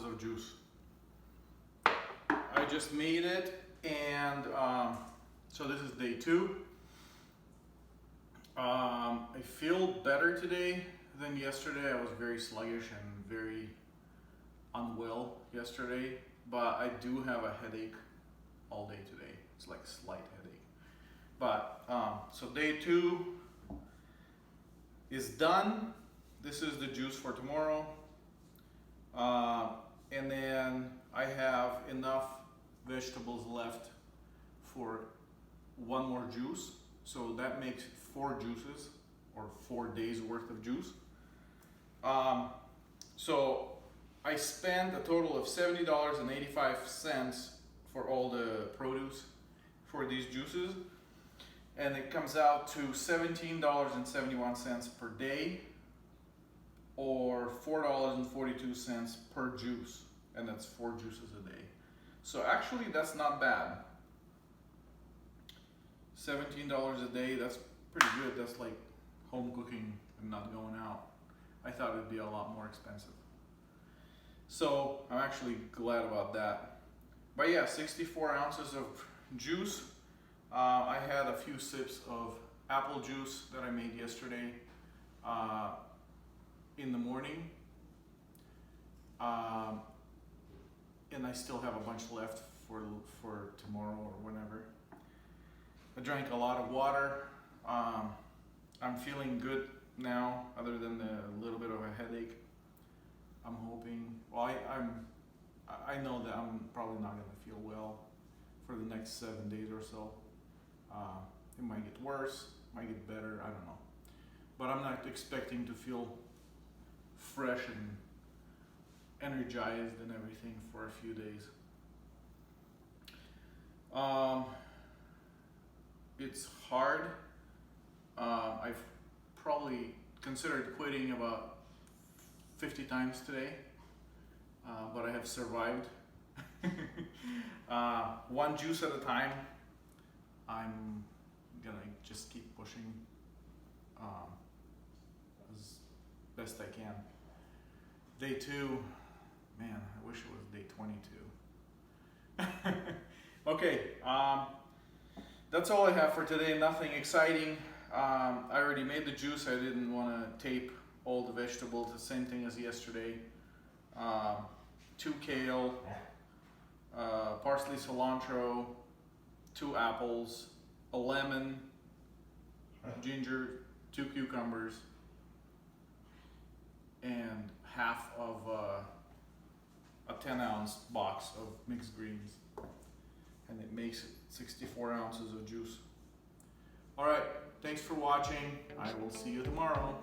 of juice. I just made it, and so this is day 2. I feel better today than yesterday. I was very sluggish and very unwell yesterday, but I do have a headache all day today. It's like a slight headache. But so day 2 is done. This is the juice for tomorrow. And then I have enough vegetables left for one more juice. So that makes 4 juices, or 4 days worth of juice. So I spent a total of $70.85 for all the produce for these juices. And it comes out to $17.71 per day, or $4.42 per juice, and that's 4 juices a day. So actually that's not bad. $17 a day, that's pretty good. That's like home cooking and not going out. I thought it'd be a lot more expensive. So I'm actually glad about that. But yeah, 64 ounces of juice. I had a few sips of apple juice that I made yesterday in the morning, and I still have a bunch left for tomorrow or whenever. I drank a lot of water. I'm feeling good now, other than a little bit of a headache. I'm hoping. Well, I know that I'm probably not going to feel well for the next 7 days or so. It might get worse, might get better, I don't know. But I'm not expecting to feel fresh and energized and everything for a few days. It's hard. I've probably considered quitting about 50 times today, but I have survived. One juice at a time. I'm gonna just keep pushing as best I can. Day 2, man, I wish it was day 22. Okay, that's all I have for today. Nothing exciting. I already made the juice. I didn't want to tape all the vegetables. The same thing as yesterday. 2 kale, parsley, cilantro, 2 apples, a lemon, ginger, 2 cucumbers, and half of a 10-ounce box of mixed greens. And it makes it 64 ounces of juice. All right, thanks for watching. I will see you tomorrow.